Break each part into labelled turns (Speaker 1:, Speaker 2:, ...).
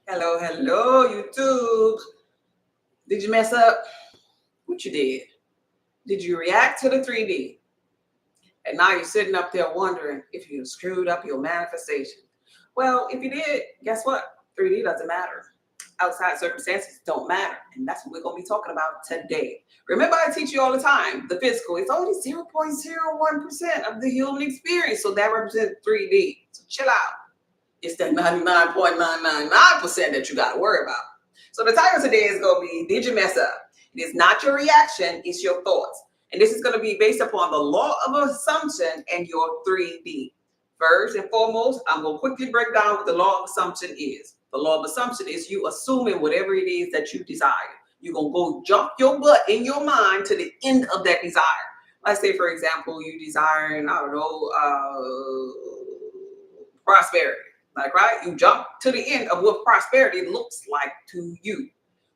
Speaker 1: Hello, hello, YouTube. Did you mess up? What you did? Did you react to the 3D? And now you're sitting up there wondering if you screwed up your manifestation. Well, if you did, guess what? 3D doesn't matter. Outside circumstances don't matter. And that's what we're going to be talking about today. Remember, I teach you all the time the physical is only 0.01% of the human experience. So that represents 3D. So chill out. It's that 99.999% that you got to worry about. So the title today is going to be, did you mess up? It is not your reaction, it's your thoughts. And this is going to be based upon the law of assumption and your 3D. First and foremost, I'm going to quickly break down what the law of assumption is. The law of assumption is you assuming whatever it is that you desire. You're going to go jump your butt in your mind to the end of that desire. Let's say, for example, you desiring, I don't know, prosperity. Like, right? You jump to the end of what prosperity looks like to you.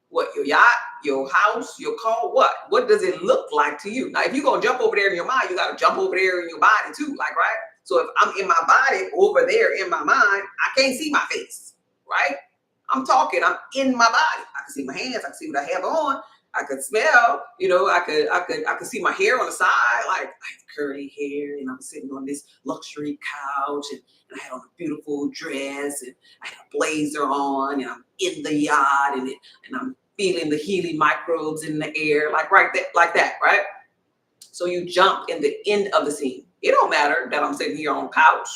Speaker 1: What, your yacht, your house, your car, what? What does it look like to you? Now, if you're going to jump over there in your mind, you got to jump over there in your body too, like, right? So if I'm in my body over there in my mind, I can't see my face, right? I'm talking, I'm in my body. I can see my hands, I can see what I have on. I could smell, I could see my hair on the side, like I have curly hair, and I'm sitting on this luxury couch, and I had on a beautiful dress, and I had a blazer on, and I'm in the yacht, and I'm feeling the healing microbes in the air, like right there, like that, right? So you jump in the end of the scene. It don't matter that I'm sitting here on a couch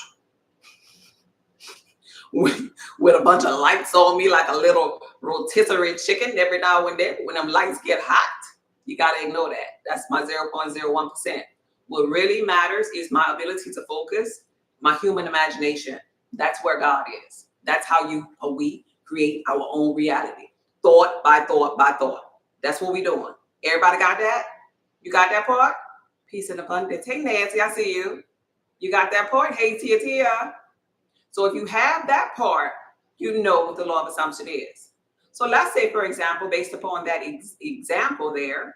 Speaker 1: with a bunch of lights on me like a little rotisserie chicken every now and then. When them lights get hot, you got to ignore that. That's my 0.01%. What really matters is my ability to focus, my human imagination. That's where God is. That's how we create our own reality. Thought by thought by thought. That's what we're doing. Everybody got that? You got that part? Peace and abundance. Hey, Nancy, I see you. You got that part? Hey, Tia. So if you have that part, you know what the law of assumption is. So let's say, for example, based upon that example there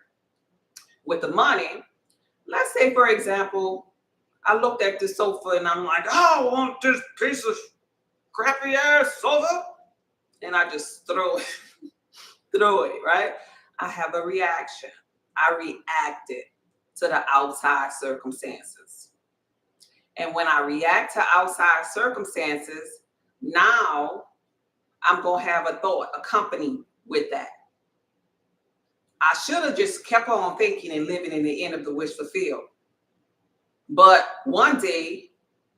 Speaker 1: with the money, let's say, for example, I looked at the sofa and I'm like, oh, I want this piece of crappy ass sofa. And I just throw it, right? I have a reaction. I reacted to the outside circumstances. And when I react to outside circumstances, now I'm going to have a thought accompanied with that. I should have just kept on thinking and living in the end of the wish fulfilled. But one day,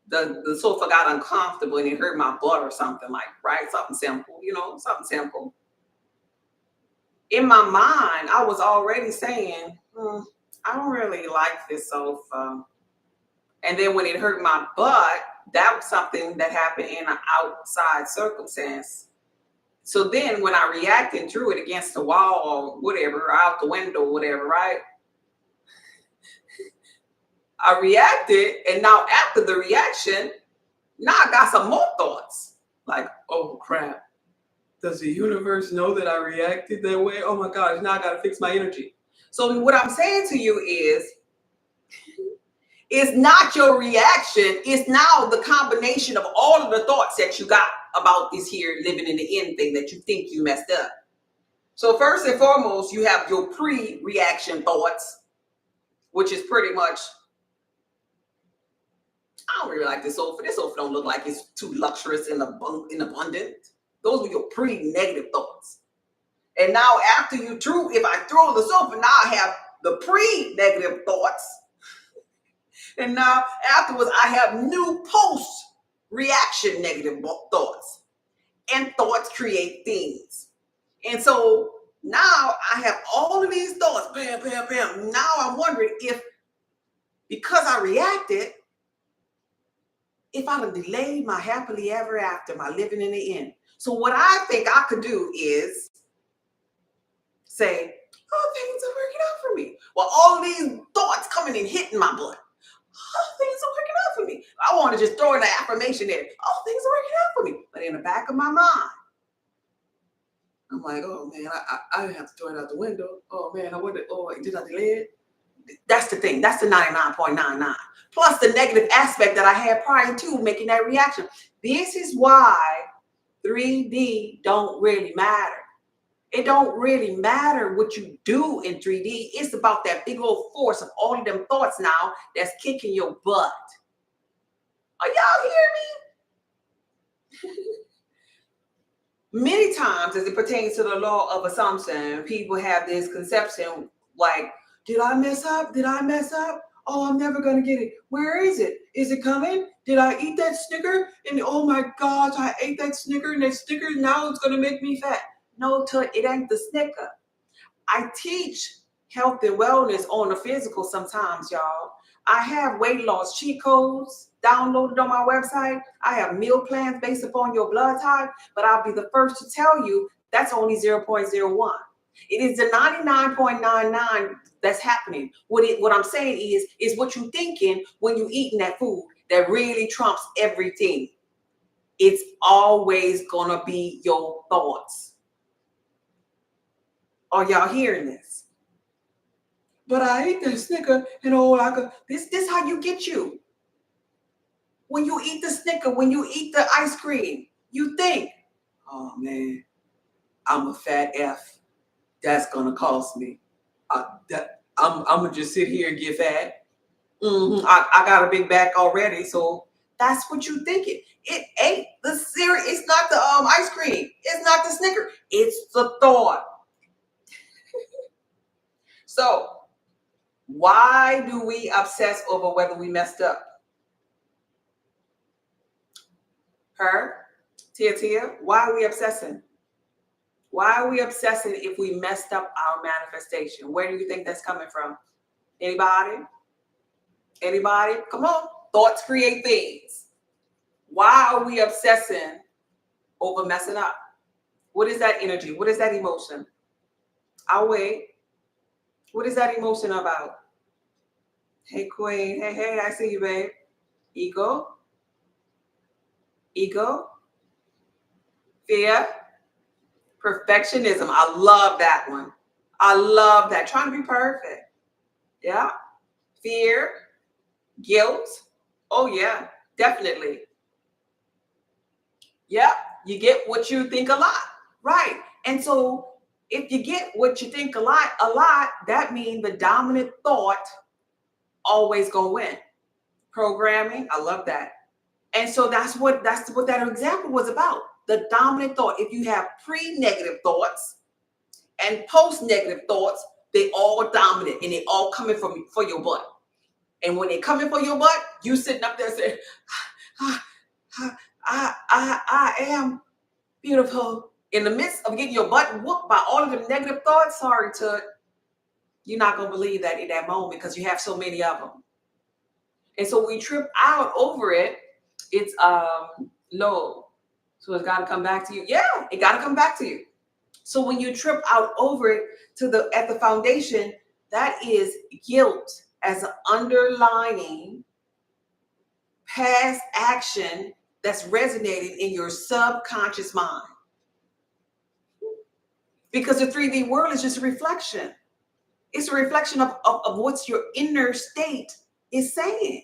Speaker 1: the sofa got uncomfortable and it hurt my butt or something, like, right? Something simple, something simple. In my mind, I was already saying, I don't really like this sofa. And then when it hurt my butt, that was something that happened in an outside circumstance. So then when I reacted and threw it against the wall or whatever, or out the window or whatever, right? I reacted, and now after the reaction, now I got some more thoughts. Like, oh crap. Does the universe know that I reacted that way? Oh my gosh, now I got to fix my energy. So what I'm saying to you is, it's not your reaction. It's now the combination of all of the thoughts that you got about this here living in the end thing that you think you messed up. So first and foremost, you have your pre-reaction thoughts, which is pretty much, I don't really like this sofa. This sofa don't look like it's too luxurious and abundant. Those were your pre-negative thoughts. And now after if I throw the sofa, now I have the pre-negative thoughts. And now afterwards, I have new post-reaction negative thoughts. And thoughts create things. And so now I have all of these thoughts, bam, bam, bam. Now I'm wondering if, because I reacted, if I'd have delayed my happily ever after, my living in the end. So what I think I could do is say, oh, things are working out for me. Well, all these thoughts coming and hitting my butt. Oh, things are working out for me. I want to just throw in an affirmation there. Oh, things are working out for me. But in the back of my mind, I'm like, oh man, I didn't have to throw it out the window. Oh man, did I delay it? That's the thing. That's the 99.99. Plus the negative aspect that I had prior to making that reaction. This is why 3D don't really matter. It don't really matter what you do in 3D. It's about that big old force of all of them thoughts now that's kicking your butt. Are y'all hear me? Many times, as it pertains to the law of assumption, people have this conception like, did I mess up? Did I mess up? Oh, I'm never going to get it. Where is it? Is it coming? Did I eat that Snicker? And oh my gosh, I ate that Snicker, and that Snicker now it's going to make me fat. No, it ain't the Snicker. I teach health and wellness on the physical sometimes, y'all. I have weight loss cheat codes downloaded on my website. I have meal plans based upon your blood type, but I'll be the first to tell you that's only 0.01. It is the 99.99 that's happening. What I'm saying is what you're thinking when you're eating that food that really trumps everything. It's always gonna be your thoughts. Are y'all hearing this? But I ate that Snicker and this how you get you. When you eat the Snicker, when you eat the ice cream, you think, oh man, I'm a fat F. That's gonna cost me. I'm gonna just sit here and get fat. I got a big back already, so that's what you thinking. It ain't the cereal. It's not the ice cream. It's not the Snicker. It's the thought. So why do we obsess over whether we messed up? Tia, why are we obsessing? Why are we obsessing if we messed up our manifestation? Where do you think that's coming from? Anybody? Anybody? Come on. Thoughts create things. Why are we obsessing over messing up? What is that energy? What is that emotion? I'll wait. What is that emotion about? Hey, Queen. Hey, I see you, babe. Ego. Fear. Perfectionism. I love that one. I love that. Trying to be perfect. Yeah. Fear. Guilt. Oh, yeah. Definitely. Yeah. You get what you think a lot. Right. And so if you get what you think a lot, that means the dominant thought always gonna win. Programming. I love that. And so that's what that example was about. The dominant thought. If you have pre-negative thoughts and post-negative thoughts, they all dominant and they all coming for your butt. And when they coming for your butt, you sitting up there saying, I am beautiful. In the midst of getting your butt whooped by all of them negative thoughts, sorry, Tut, you're not gonna believe that in that moment because you have so many of them. And so we trip out over it. It's low. So it's got to come back to you. Yeah, it got to come back to you. So when you trip out over it at the foundation, that is guilt as an underlying past action that's resonating in your subconscious mind. Because the 3D world is just a reflection. It's a reflection of what your inner state is saying.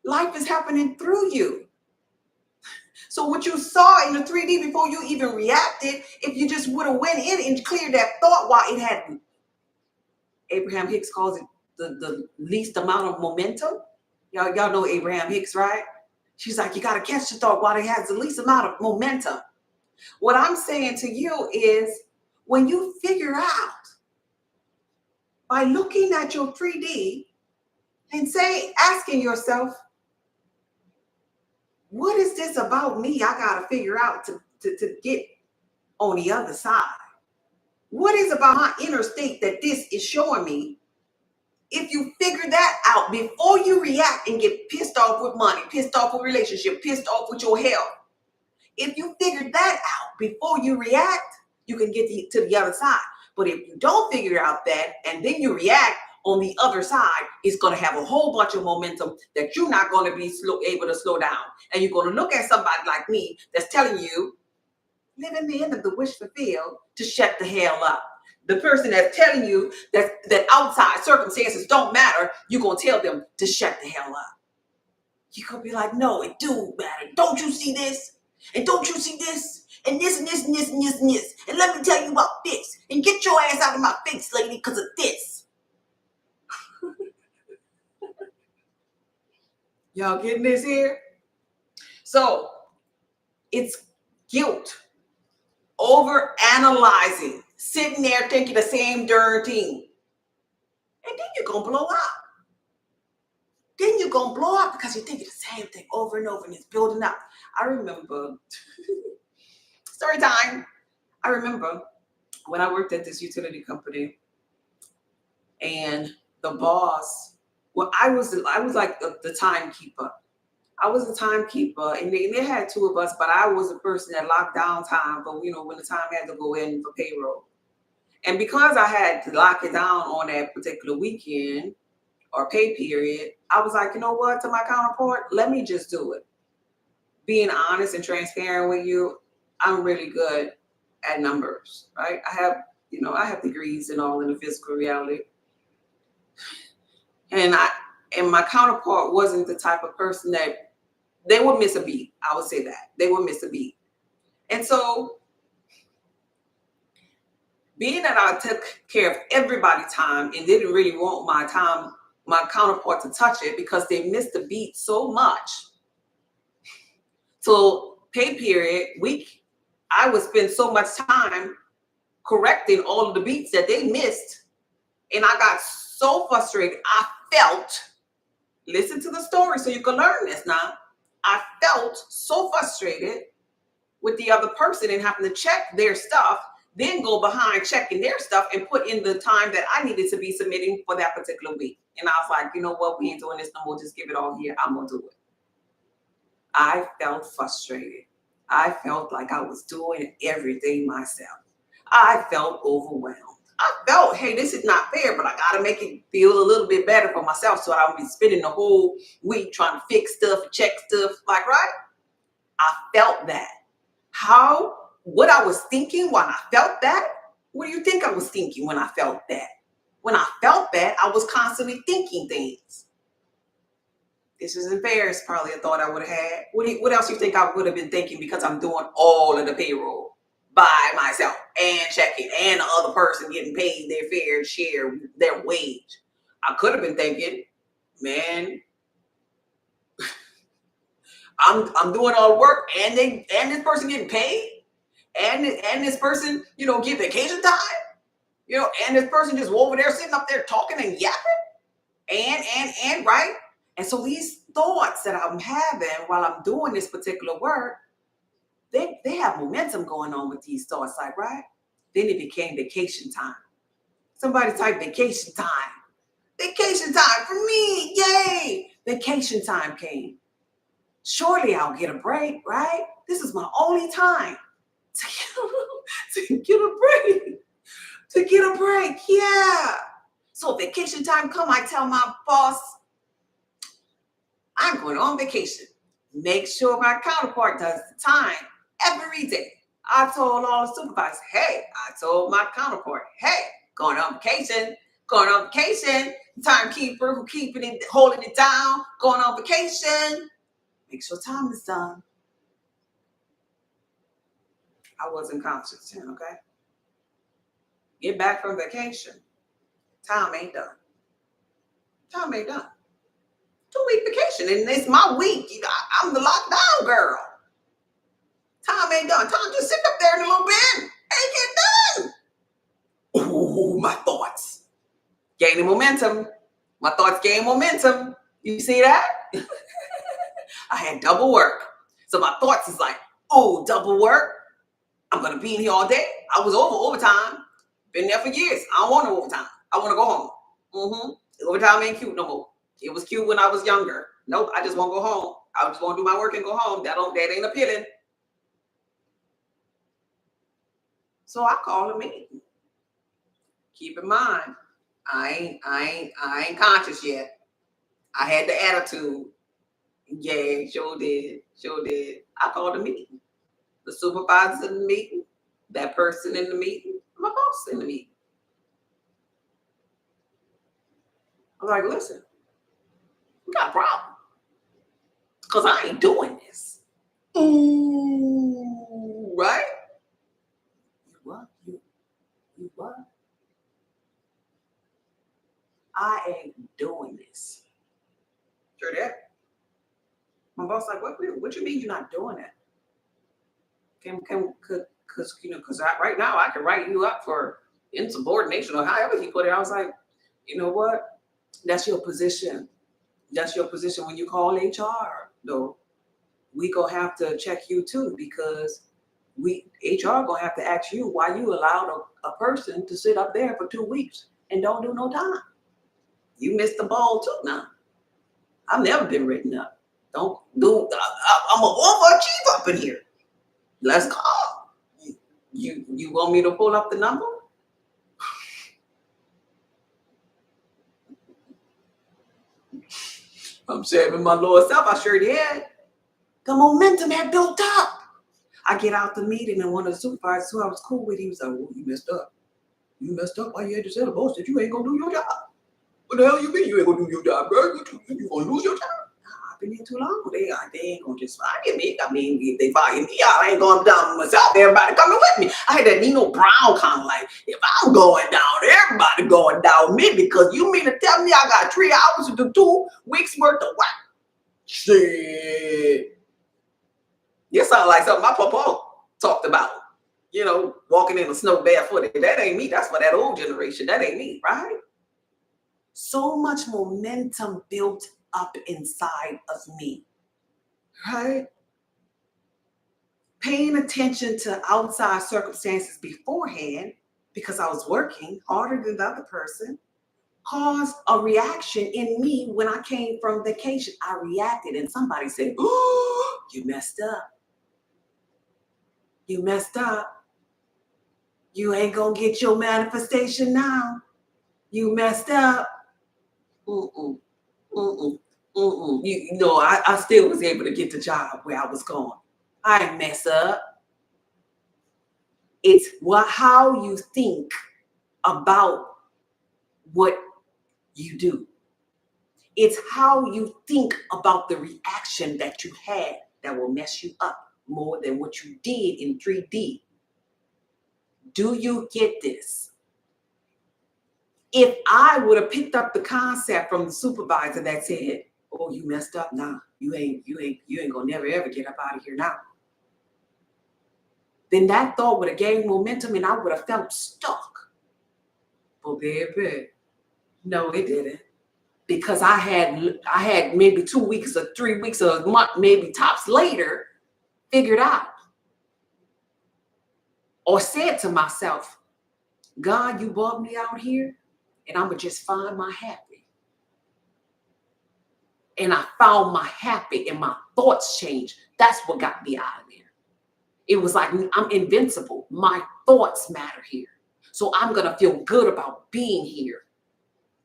Speaker 1: Life is happening through you. So what you saw in the 3D before you even reacted, if you just would have went in and cleared that thought while it had, Abraham Hicks calls it the least amount of momentum. Y'all know Abraham Hicks, right? She's like, you got to catch the thought while it has the least amount of momentum. What I'm saying to you is when you figure out by looking at your 3D and asking yourself, what is this about me I got to figure out to get on the other side? What is about my inner state that this is showing me? If you figure that out before you react and get pissed off with money, pissed off with relationship, pissed off with your health, if you figure that out before you react, you can get to the other side. But if you don't figure out that and then you react, on the other side, it's going to have a whole bunch of momentum that you're not going to be able to slow down. And you're going to look at somebody like me that's telling you, live in the end of the wish fulfilled, to shut the hell up. The person that's telling you that outside circumstances don't matter, you're going to tell them to shut the hell up. You could be like, no, it do matter. Don't you see this?
Speaker 2: And don't you see this? And this and this and this and this and this. And let me tell you about this. And get your ass out of my face, lady, because of this.
Speaker 1: Y'all getting this here? So it's guilt, over analyzing, sitting there thinking the same darn thing. And then you're going to blow up. Then you're going to blow up because you're thinking the same thing over and over and it's building up. I remember, story time. I remember when I worked at this utility company and the boss, well, I was like the timekeeper. I was a timekeeper, and they had two of us, but I was the person that locked down time. But when the time had to go in for payroll, and because I had to lock it down on that particular weekend or pay period, I was like, you know what? To my counterpart, let me just do it. Being honest and transparent with you, I'm really good at numbers, right? I have degrees and all in the physical reality, and my counterpart wasn't the type of person that. They would miss a beat. I would say that. They would miss a beat. And so, being that I took care of everybody's time and didn't really want my counterpart to touch it because they missed the beat so much. So, pay period, week, I would spend so much time correcting all of the beats that they missed. And I got so frustrated. I felt, listen to the story so you can learn this now. I felt so frustrated with the other person and having to check their stuff, then go behind checking their stuff and put in the time that I needed to be submitting for that particular week. And I was like, you know what? We ain't doing this no more. Just give it all here. I'm going to do it. I felt frustrated. I felt like I was doing everything myself. I felt overwhelmed. I felt, hey, this is not fair, but I got to make it feel a little bit better for myself so I don't be spending the whole week trying to fix stuff, check stuff, like, right? I felt that. What I was thinking when I felt that? What do you think I was thinking when I felt that? When I felt that, I was constantly thinking things. This isn't fair. It's probably a thought I would have had. What else you think I would have been thinking because I'm doing all of the payroll by myself and checking and the other person getting paid their fair share, their wage? I could have been thinking, man, I'm doing all the work and this person getting paid and this person, get vacation time, and this person just over there sitting up there talking and yapping and right. And so these thoughts that I'm having while I'm doing this particular work, they have momentum going on with these thoughts, like, right? Then it became vacation time. Somebody type vacation time. Vacation time for me. Yay. Vacation time came. Surely I'll get a break, right? This is my only time to get a break. To get a break, yeah. So vacation time come, I tell my boss, I'm going on vacation. Make sure my counterpart does the time every day. I told all the supervisors, hey, I told my counterpart, hey, going on vacation. Timekeeper who holding it down, going on vacation. Make sure time is done. I wasn't conscious then, okay? Get back from vacation. Time ain't done. Time ain't done. 2-week vacation, and it's my week. I'm the lockdown girl. Time ain't done. Time just sitting up there in a little bit. Ain't get done. Ooh, my thoughts. Gaining momentum. My thoughts gain momentum. You see that? I had double work. So my thoughts is like, oh, double work. I'm going to be in here all day. I was overtime. Been there for years. I don't want no overtime. I want to go home. Overtime ain't cute no more. It was cute when I was younger. Nope, I just want to go home. I just want to do my work and go home. That ain't appealing. So I called a meeting. Keep in mind, I ain't conscious yet. I had the attitude. Yeah, sure did. I called a meeting. The supervisor in the meeting, that person in the meeting, my boss in the meeting. I'm like, listen, we got a problem. Because I ain't doing this. Ooh, right? You what? You what? I ain't doing this. Sure that. My boss like, what you mean you're not doing it? Because right now I can write you up for insubordination or however he put it. I was like, you know what? That's your position. That's your position when you call HR, though. We gonna have to check you too because HR gonna have to ask you why you allowed a person to sit up there for 2 weeks and don't do no time. You missed the ball too now. I've never been written up. Don't do. I'm a overachieve up in here. Let's go. You want me to pull up the number? I'm saving my lower self. I sure did. The momentum had built up. I get out the meeting and one of the supervisors who I was cool with, he was like, "Oh, you messed up. You messed up. Why you had to tell the boss that you ain't gonna do your job? What the hell you mean you ain't gonna do your job, bro? You gonna lose your job? Nah, I've been here too long. They ain't gonna just fire me. I mean, if they fire me, I ain't going down myself. Everybody coming with me. I had that Nino Brown kind of like, if I'm going down, everybody going down with me because you mean to tell me I got 3 hours to do 2 weeks worth of work? Shit. You sound like something my papa talked about. You know, walking in the snow barefooted. That ain't me. That's for that old generation. That ain't me, right? So much momentum built up inside of me, right? Paying attention to outside circumstances beforehand because I was working harder than the other person caused a reaction in me when I came from vacation. I reacted and somebody said, "Oh, you messed up. You messed up. You ain't gonna get your manifestation now. You messed up." Mm-mm, mm-mm, mm-mm. You know, I still was able to get the job where I was going. I didn't mess up. It's how you think about what you do. It's how you think about the reaction that you had that will mess you up more than what you did in 3D. Do you get this? If I would have picked up the concept from the supervisor that said, "Oh, you messed up now. You ain't gonna never ever get up out of here now," then that thought would have gained momentum and I would have felt stuck. But baby, no, it didn't. Because I had maybe 2 weeks or 3 weeks or a month, maybe tops later, figured out or said to myself, "God, you brought me out here and I'm gonna just find my happy." And I found my happy and my thoughts changed. That's what got me out of there. It was like I'm invincible. My thoughts matter here. So I'm going to feel good about being here.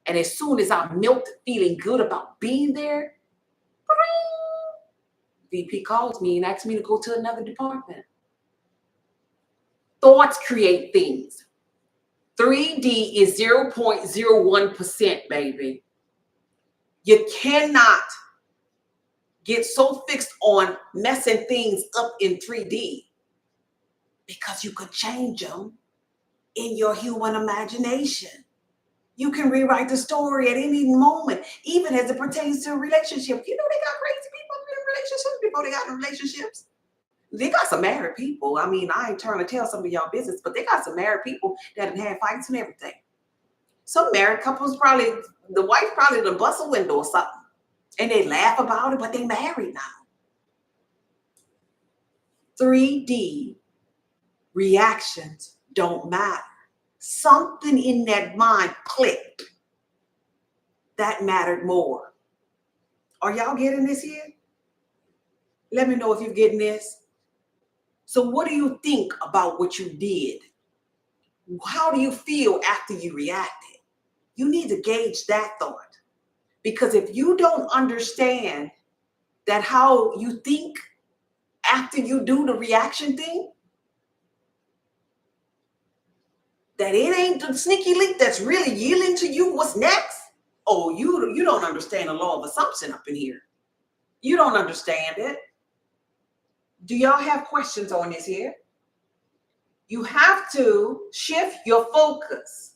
Speaker 1: And as soon as I'm milked feeling good about being there, VP calls me and asks me to go to another department. Thoughts create things. 3D is 0.01%, baby. You cannot get so fixed on messing things up in 3D because you could change them in your human imagination. You can rewrite the story at any moment, even as it pertains to a relationship. You know, they got crazy people in relationships before they got in relationships. They got some married people. I mean, I ain't trying to tell some of y'all business, but they got some married people that have had fights and everything. Some married couples probably, the wife probably done bust a window or something. And they laugh about it, but they married now. 3D reactions don't matter. Something in that mind clicked that mattered more. Are y'all getting this here? Let me know if you're getting this. So what do you think about what you did? How do you feel after you reacted? You need to gauge that thought. Because if you don't understand that how you think after you do the reaction thing, that it ain't the sneaky link that's really yielding to you what's next. Oh, you don't understand the law of assumption up in here. You don't understand it. Do y'all have questions on this here? You have to shift your focus.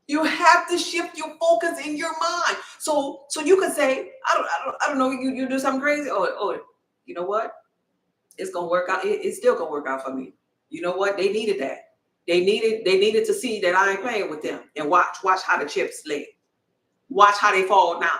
Speaker 1: You have to shift your focus in your mind. So you can say, I don't know, you do something crazy, or you know what? It's gonna work out. It's still gonna work out for me. You know what? They needed that. They needed to see that I ain't playing with them. And watch how the chips lay. Watch how they fall down.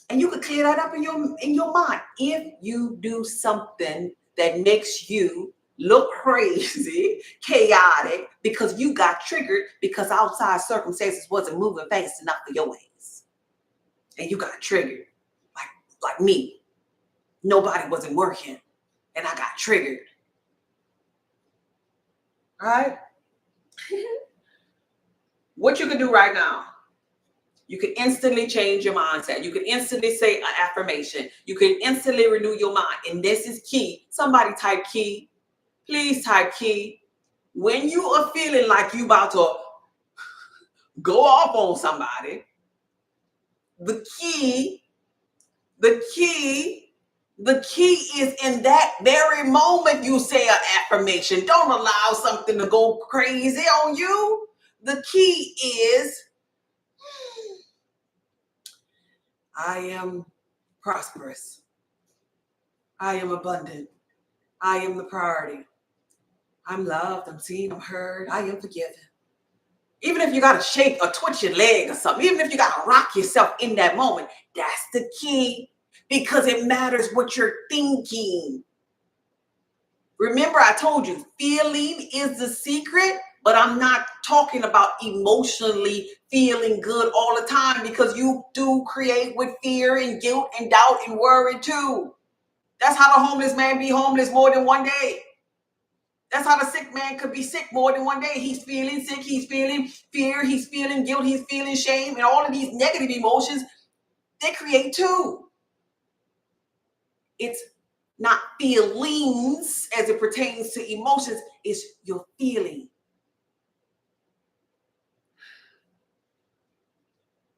Speaker 1: And you could clear that up in your mind. If you do something that makes you look crazy, chaotic, because you got triggered because outside circumstances wasn't moving fast enough for your ways. And you got triggered, like me. Nobody wasn't working, and I got triggered. Right? What you can do right now, you can instantly change your mindset. You can instantly say an affirmation. You can instantly renew your mind. And this is key. Somebody type key. Please type key. When you are feeling like you about to go off on somebody, the key is in that very moment you say an affirmation. Don't allow something to go crazy on you. The key is, I am prosperous. I am abundant. I am the priority. I'm loved. I'm seen. I'm heard. I am forgiven. Even if you got to shake or twitch your leg or something, even if you got to rock yourself in that moment, that's the key, because it matters what you're thinking. Remember, I told you, feeling is the secret, but I'm not talking about emotionally feeling good all the time, because you do create with fear and guilt and doubt and worry too. That's how the homeless man be homeless more than one day. That's how the sick man could be sick more than one day. He's feeling sick, he's feeling fear, he's feeling guilt, he's feeling shame, and all of these negative emotions, they create too. It's not feelings as it pertains to emotions, it's your feeling.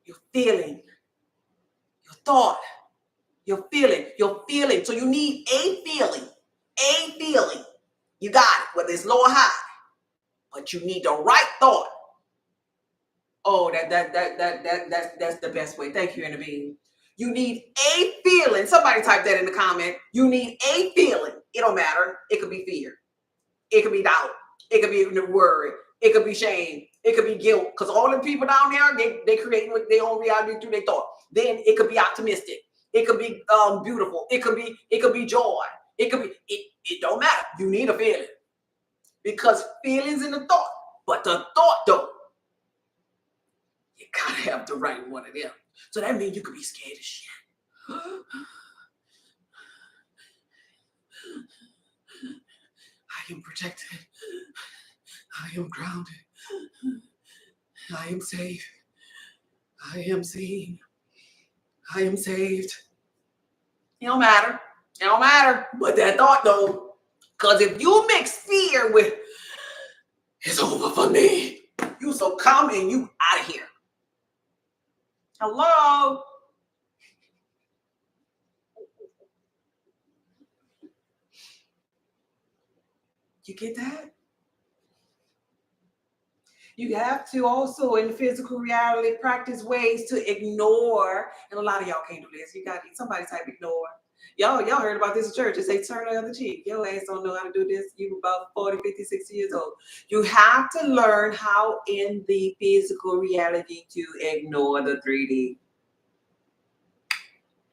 Speaker 1: Your feeling, your thought, your feeling. So you need a feeling. You got it, whether it's low or high, but you need the right thought. Oh, that's the best way. Thank you, Inner Being. You need a feeling. Somebody type that in the comment. You need a feeling. It don't matter. It could be fear. It could be doubt. It could be worry. It could be shame. It could be guilt. Because all the people down there, they create their own reality through their thought. Then it could be optimistic. It could be beautiful. It could be joy. It could be. It don't matter. You need a feeling, because feelings in the thought, but the thought don't. You gotta have the right one of them. So that means you could be scared as shit. I am protected. I am grounded. I am safe. I am seen. I am saved. It don't matter. It don't matter. But that thought though, because if you mix fear with it's over for me, you so calm and you out of here. Hello? You get that? You have to also, in physical reality, practice ways to ignore. And a lot of y'all can't do this. You got somebody type ignore. Y'all heard about this in church. They say turn the other cheek. Your ass don't know how to do this. You about 40, 50, 60 years old. You have to learn how in the physical reality to ignore the 3D.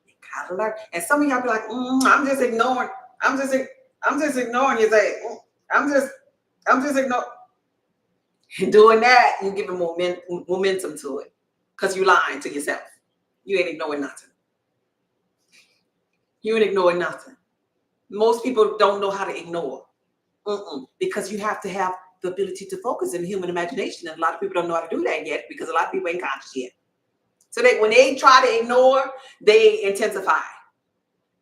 Speaker 1: You gotta learn. And some of y'all be like, I'm just ignoring. I'm just ignoring. You say, I'm just ignoring. And doing that, you give momentum to it, because you lying to yourself. You ain't ignoring nothing. You ain't ignoring nothing. Most people don't know how to ignore, because you have to have the ability to focus in the human imagination, and a lot of people don't know how to do that yet, because a lot of people ain't conscious yet. So when they try to ignore, they intensify.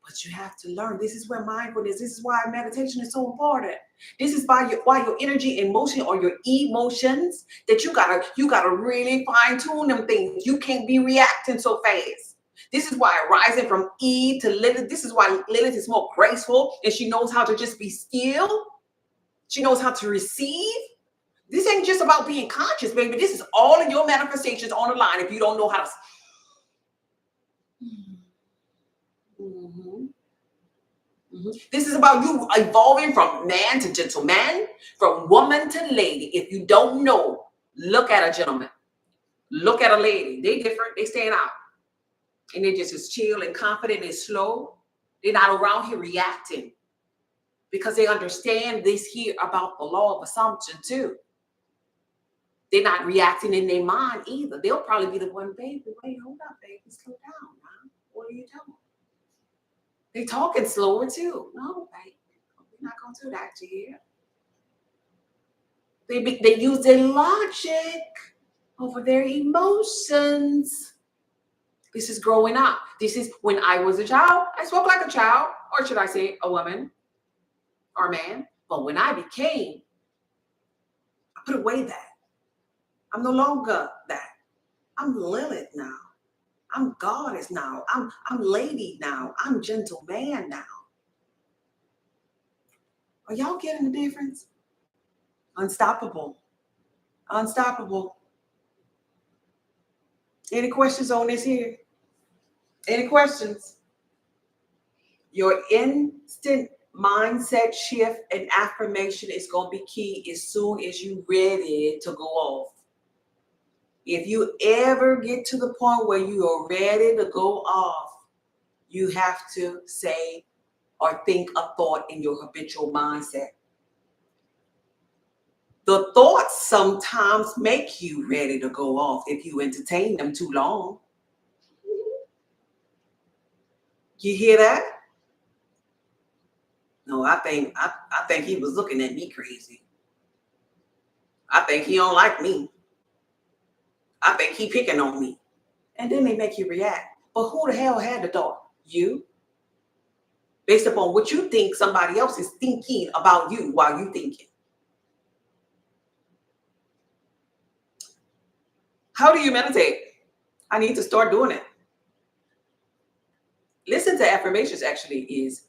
Speaker 1: But you have to learn. This is where mindfulness, this is why meditation is so important. This is why your energy and motion, or your emotions, that you gotta really fine tune them things. You can't be reacting so fast. This is why rising from Eve to Lilith, this is why Lilith is more graceful and she knows how to just be still. She knows how to receive. This ain't just about being conscious, baby. This is all of your manifestations on the line if you don't know how to. Mm-hmm. Mm-hmm. This is about you evolving from man to gentleman, from woman to lady. If you don't know, look at a gentleman. Look at a lady. They different. They stand out. And they just as chill and confident and slow. They're not around here reacting because they understand this here about the law of assumption too. They're not reacting in their mind either. They'll probably be the one, baby, wait, hold up, baby, slow down now. What are you doing? They talking slower too. No, baby, we're not going to do that to you. They use their logic over their emotions. This is growing up. This is when I was a child, I spoke like a child, or should I say a woman or a man. But when I became, I put away that. I'm no longer that. I'm Lilith now. I'm goddess now. I'm lady now. I'm gentleman now. Are y'all getting the difference? Unstoppable. Unstoppable. Any questions on this here? Any questions? Your instant mindset shift and affirmation is going to be key as soon as you're ready to go off. If you ever get to the point where you are ready to go off, you have to say or think a thought in your habitual mindset. The thoughts sometimes make you ready to go off if you entertain them too long. You hear that? No, I think he was looking at me crazy. I think he don't like me. I think he picking on me. And then they make you react. But who the hell had the thought? You? Based upon what you think somebody else is thinking about you while you thinking. How do you meditate? I need to start doing it. Listen to affirmations actually is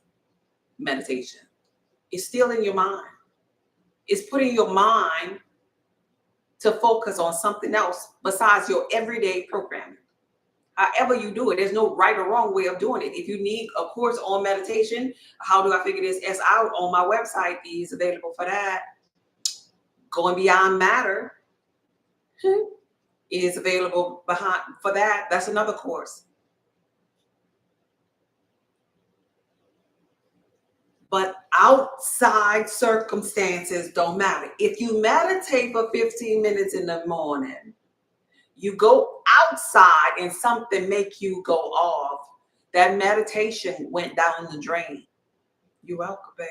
Speaker 1: meditation. It's still in your mind. It's putting your mind to focus on something else besides your everyday programming. However you do it, there's no right or wrong way of doing it. If you need a course on meditation, how do I figure this S out on my website is available for that. Going Beyond Matter is available for that. That's another course. But outside circumstances don't matter. If you meditate for 15 minutes in the morning, you go outside and something make you go off, that meditation went down the drain. You're welcome, babe.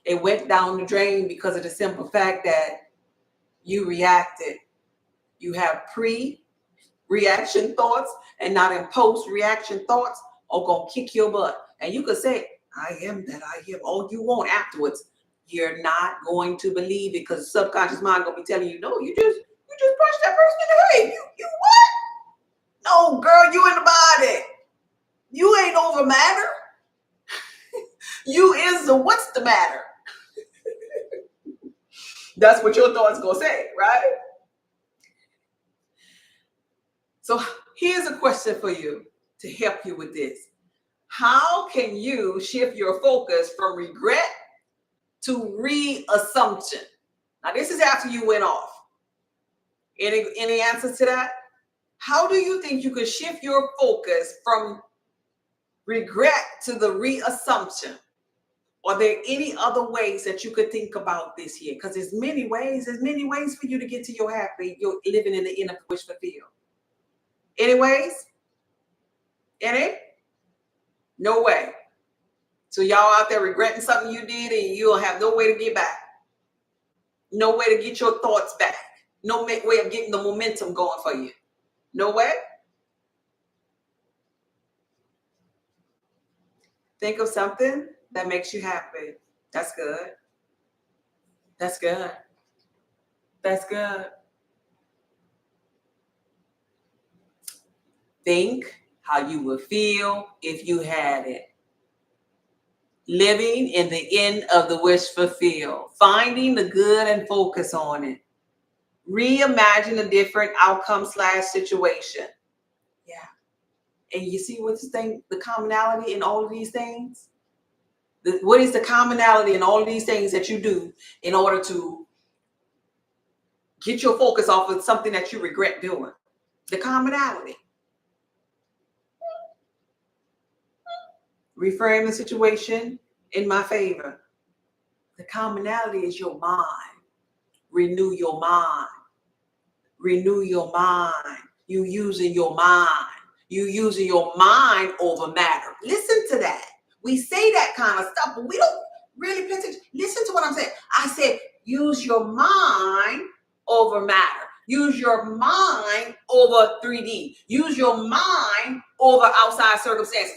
Speaker 1: It went down the drain because of the simple fact that you reacted. You have pre-reaction thoughts and not in post-reaction thoughts are going to kick your butt. And you could say, I am that I am, all you want afterwards. You're not going to believe it because the subconscious mind going to be telling you, no, you just punched that person in the head. You what? No, girl, you in the body. You ain't over matter. You is the what's the matter. That's what your thoughts gonna say, right? So here's a question for you to help you with this. How can you shift your focus from regret to reassumption? Now, this is after you went off. Any answers to that? How do you think you could shift your focus from regret to the reassumption? Are there any other ways that you could think about this here? Because there's many ways for you to get to your happy, you're living in the inner wish fulfilled. Any ways? Any? No way. So y'all out there regretting something you did and you don't have no way to get back. No way to get your thoughts back. No way of getting the momentum going for you. No way? Think of something that makes you happy. That's good. That's good. That's good. Think how you would feel if you had it. Living in the end of the wish fulfilled. Finding the good and focus on it. Reimagine a different outcome / situation. Yeah. And you see what's the commonality in all of these things? What is the commonality in all of these things that you do in order to get your focus off of something that you regret doing? The commonality. Reframe the situation in my favor. The commonality is your mind. Renew your mind. Renew your mind. You using your mind. You using your mind over matter. Listen to that. We say that kind of stuff, but we don't really pay attention. Listen to what I'm saying. I said, use your mind over matter. Use your mind over 3D. Use your mind over outside circumstances.